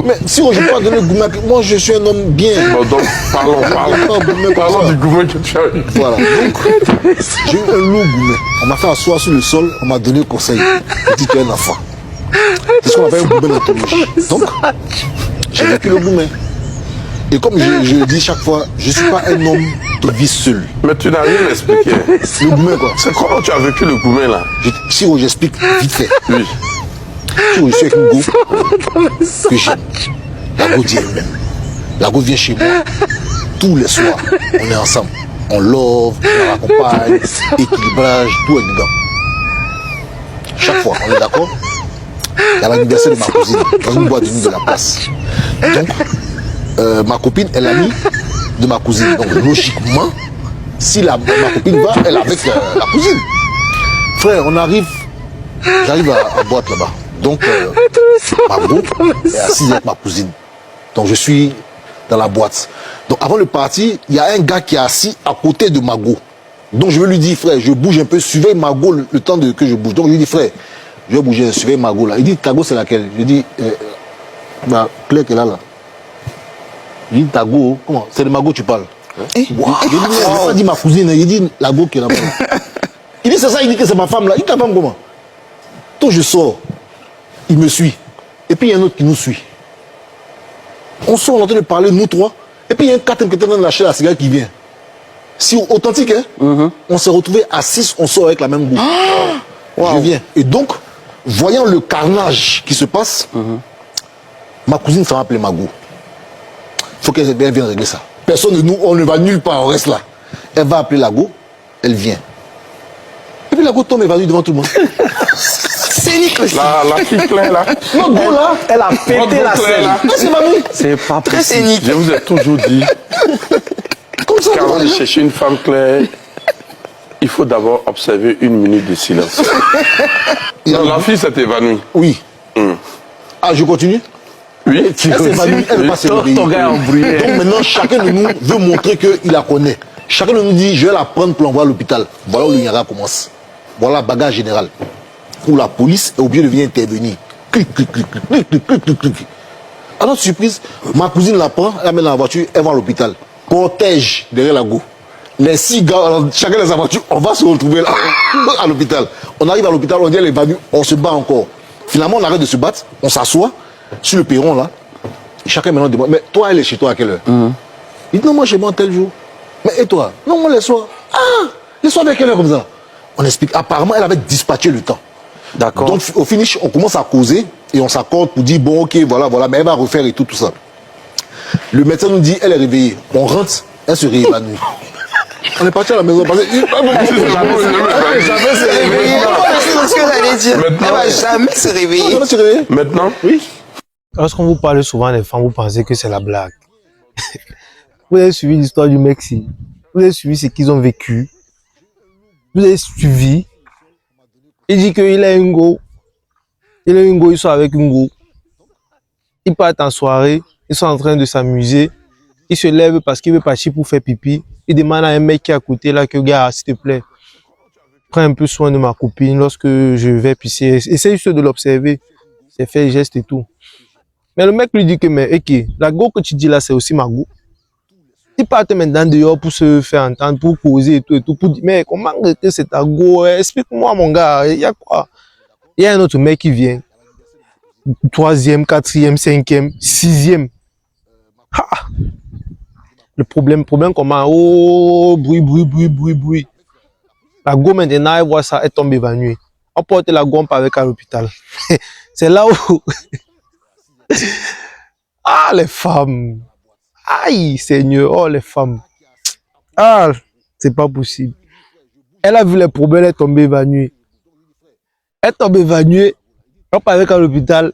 Mais si on ne pas donner le gourmet, moi je suis un homme bien. Bon, donc parlons du gourmet que tu as eu. Voilà, donc j'ai eu un lourd gourmet. On m'a fait asseoir sur le sol, on m'a donné le conseil. On dit tu es un enfant. C'est ce qu'on appelle un gourmet d'anthologie. Donc, j'ai vécu le gourmet. Et comme je le dis chaque fois, je ne suis pas un homme qui vit seul. Mais tu n'as rien expliqué. Le gourmet quoi. C'est comment tu as vécu le gourmet là? Si j'explique vite fait. Oui. Si je suis avec une go que j'aime, la go dit elle-même. La go vient chez moi tous les soirs. On est ensemble. On love, on la raccompagne, équilibrage, tout est dedans. Chaque fois, on est d'accord. Il y a l'anniversaire de ma cousine dans une boîte de nuit de la place. Donc, ma copine est l'amie de ma cousine. Donc, logiquement, si ma copine va, elle est avec la cousine. Frère, j'arrive à boîte là-bas. Donc, ma go est assise avec ma cousine. Donc, je suis dans la boîte. Donc, avant de partir, il y a un gars qui est assis à côté de ma go. Donc, je vais lui dire, frère, je bouge un peu, suivez ma go le temps que je bouge. Donc, je lui dis, frère, je vais bouger, suivez ma go là. Il dit, ta go, c'est laquelle? Je dis, Claire qui est là. Il dit, ta go, comment? C'est de ma go tu parles. Wow. Je dis, il n'a pas dit ma cousine, il dit la go qui est là-bas. Il dit, c'est ça, il dit que c'est ma femme là. Il dit, ta femme comment? Donc, je sors. Il me suit. Et puis il y a un autre qui nous suit. On sort, on est en train de parler, nous trois. Et puis il y a un quatrième qui est en train de lâcher la cigarette qui vient. Si authentique, hein, on s'est retrouvés à 6, on sort avec la même go. Je viens. Et donc, voyant le carnage qui se passe, ma cousine s'en va appeler ma go. Il faut qu'elle vienne régler ça. Personne de nous, on ne va nulle part, on reste là. Elle va appeler la go, elle vient. Et puis la go tombe évanouie devant tout le monde. C'est unique aussi. La fille Claire là. Non, go là, Elle a pété la scène. c'est ma vie. C'est pas très scénique. Je vous ai toujours dit Comme ça, qu'avant de chercher une femme claire, il faut d'abord observer 1 minute de silence. Donc, la fille s'est évanouie. Oui. Ah, je continue? Oui. Elle s'est évanouie, elle ne veut pas se réveiller. Ton gars est embrouillé. Donc maintenant, chacun de nous veut montrer qu'il la connaît. Chacun de nous dit, je vais la prendre pour l'envoyer à l'hôpital. Voilà où le Niagara commence. Voilà la bagarre générale. Où la police est obligée de venir intervenir. Clic, clic, clic, clic, clic, clic, clic, clic, clic. À notre surprise, ma cousine la prend, elle la met dans la voiture, elle va à l'hôpital. Cortège derrière la go. Les 6 gars, chacun de sa voiture, on va se retrouver là, à l'hôpital. On arrive à l'hôpital, on dit elle est évanouie, on se bat encore. Finalement, on arrête de se battre, on s'assoit sur le perron là. Et chacun maintenant demande, mais toi, elle est chez toi à quelle heure? Il dit non, moi chez moi tel jour. Mais et toi? Non, moi les soirs. Ah, les soirs vers quelle heure comme ça? On explique, apparemment, elle avait dispatché le temps. D'accord. Donc au finish, on commence à causer et on s'accorde pour dire bon ok voilà, mais elle va refaire et tout ça. Le médecin nous dit elle est réveillée. On rentre, elle se réévanouit. On est parti à la maison parce que jamais se réveiller. C'est ce que j'allais dire. Elle va jamais se réveiller. On se réveiller. Maintenant, Oui. Lorsqu'on vous parle souvent des femmes, vous pensez que c'est la blague. Vous avez suivi l'histoire du Mexique. Vous avez suivi ce qu'ils ont vécu. Vous avez suivi. Il dit qu'il a une go. Il a une go, ils sont avec une go. Ils partent en soirée. Ils sont en train de s'amuser. Il se lève parce qu'il veut partir pour faire pipi. Il demande à un mec qui est à côté là que gars, s'il te plaît, prends un peu soin de ma copine lorsque je vais pisser. Essaye juste de l'observer. C'est fait geste et tout. Mais le mec lui dit que, mais ok, la go que tu dis là, c'est aussi ma go. Il part maintenant dehors pour se faire entendre, pour causer et tout, pour dire, mais comment que c'est ta go? Explique-moi, mon gars, il y a quoi? Il y a un autre mec qui vient. 3e, 4e, 5e, 6e. Ah! Le problème comment? Oh, bruit. La go maintenant, elle voit ça, elle tombe évanouie. On porte la go, on part avec à l'hôpital. C'est là où... Ah, les femmes! Aïe, Seigneur, oh les femmes. Ah, c'est pas possible. Elle a vu les problèmes, elle est tombée évanouie. Elle tombe évanouie, on part avec à l'hôpital.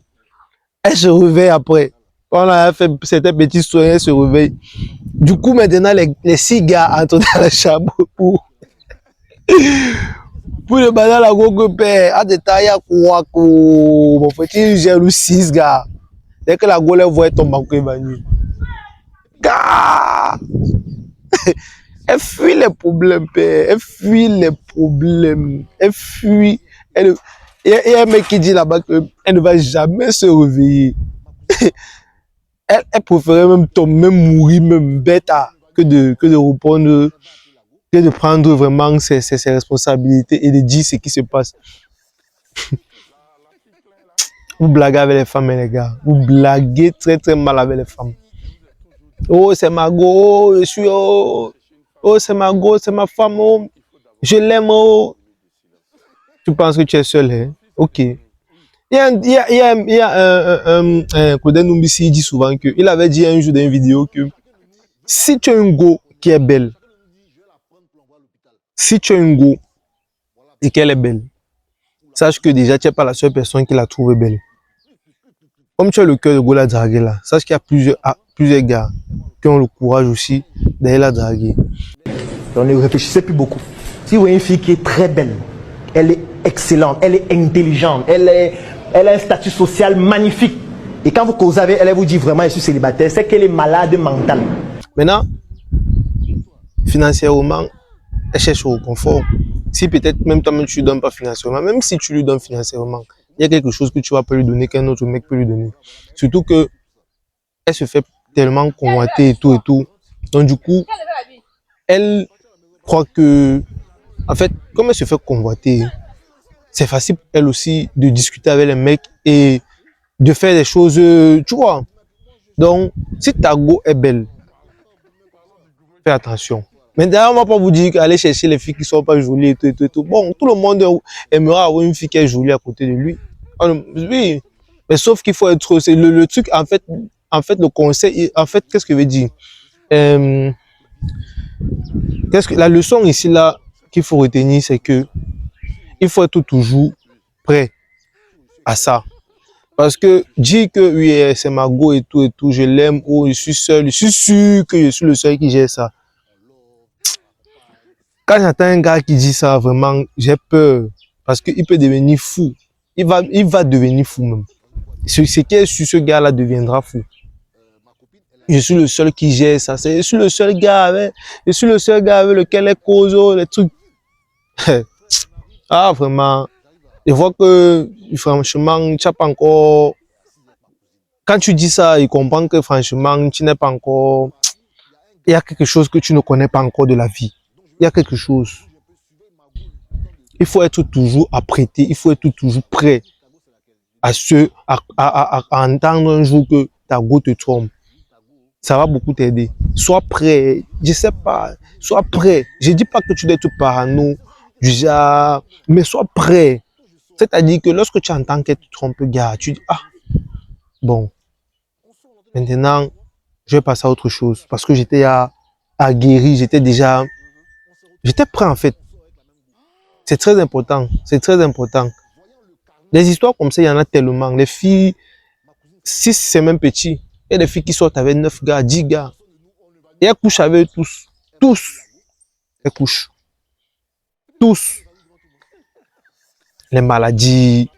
Elle se réveille après. On a fait certains petits soins, elle se réveille. Du coup, maintenant, les 6 gars entrent dans la chambre pour demander à la go père, à détailler quoi que mon petit gère 6 gars. Dès que la go les voit, elle tombe encore évanouie. Gars! Elle fuit les problèmes, père. Elle fuit les problèmes. Elle fuit. Il y a un mec qui dit là-bas qu'elle ne va jamais se réveiller. Elle préférait même mourir, même bête, que de répondre, que de prendre vraiment ses responsabilités et de dire ce qui se passe. Vous blaguez avec les femmes, les gars. Vous blaguez très très mal avec les femmes. Oh, c'est ma go, je suis oh, c'est ma go, c'est ma femme, oh, je l'aime, oh. Tu penses que tu es seul, hein? Ok. Il y a un Koden Numbisi, il dit souvent que, il avait dit un jour dans une vidéo que si tu as une go qui est belle, si tu as une go et qu'elle est belle, sache que déjà tu n'es pas la seule personne qui la trouve belle. Comme tu as le cœur de go la draguer là, sache qu'il y a plusieurs gars qui ont le courage aussi d'aller la draguer. On ne réfléchissait plus beaucoup. Si vous voyez une fille qui est très belle, elle est excellente, elle est intelligente, elle a un statut social magnifique. Et quand vous causez avec elle, elle vous dit vraiment je suis célibataire, c'est qu'elle est malade mentale. Maintenant, financièrement, elle cherche au confort. Si peut-être même toi-même tu ne lui donnes pas financièrement, même si tu lui donnes financièrement, il y a quelque chose que tu vas pas lui donner qu'un autre mec peut lui donner. Surtout que elle se fait tellement convoiter et tout et tout. Donc du coup, elle croit que, en fait, comme elle se fait convoiter, c'est facile pour elle aussi de discuter avec les mecs et de faire des choses, tu vois. Donc, si ta go est belle, fais attention. Mais d'ailleurs, on ne va pas vous dire qu'aller chercher les filles qui ne sont pas jolies et tout, et tout, et tout. Bon, tout le monde aimerait avoir une fille qui est jolie à côté de lui. Oui, mais sauf qu'il faut être... C'est le truc, en fait, le conseil, en fait, qu'est-ce que je veux dire? La leçon ici, là, qu'il faut retenir, c'est que il faut être toujours prêt à ça. Parce que dire que oui, c'est ma go et tout, je l'aime, oh, je suis seul, je suis sûr que je suis le seul qui gère ça. Quand j'entends un gars qui dit ça, vraiment, j'ai peur. Parce qu'il peut devenir fou. Il va devenir fou même. Ce qui est sur ce gars-là deviendra fou. Je suis le seul qui gère ça. Je suis le seul gars avec lequel elle cause les trucs. Ah, vraiment. Je vois que, franchement, tu n'as pas encore... Quand tu dis ça, il comprend que, franchement, tu n'es pas encore... Il y a quelque chose que tu ne connais pas encore de la vie. Il y a quelque chose. Il faut être toujours apprêté, il faut être toujours prêt à entendre un jour que ta go te trompe. Ça va beaucoup t'aider. Sois prêt. Je sais pas. Sois prêt. Je dis pas que tu dois être parano, du genre, mais sois prêt. C'est-à-dire que lorsque tu entends qu'elle te trompe, gars, tu dis, ah, bon, maintenant, je vais passer à autre chose. Parce que j'étais aguerri, j'étais prêt en fait. C'est très important, c'est très important. Des histoires comme ça, il y en a tellement. Les filles, si c'est même petit, il y a des filles qui sortent avec 9 gars, 10 gars. Et elles couchent avec eux tous. Tous. Elles couchent. Tous. Les maladies,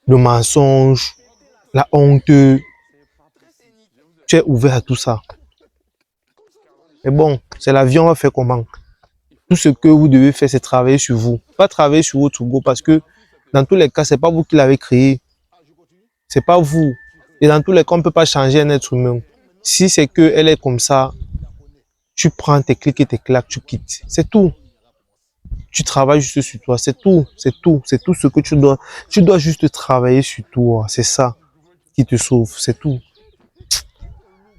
le mensonge, la honte. Tu es ouvert à tout ça. Mais bon, c'est la vie, on va faire comment? Tout ce que vous devez faire, c'est travailler sur vous. Pas travailler sur votre ego parce que dans tous les cas, c'est pas vous qui l'avez créé. C'est pas vous. Et dans tous les cas, on ne peut pas changer un être humain. Si c'est qu'elle est comme ça, tu prends tes clics et tes claques, tu quittes. C'est tout. Tu travailles juste sur toi. C'est tout. C'est tout. C'est tout ce que tu dois. Tu dois juste travailler sur toi. C'est ça qui te sauve. C'est tout.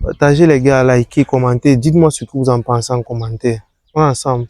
Partagez les gars, likez, commentez. Dites-moi ce que vous en pensez en commentaire. On est ensemble.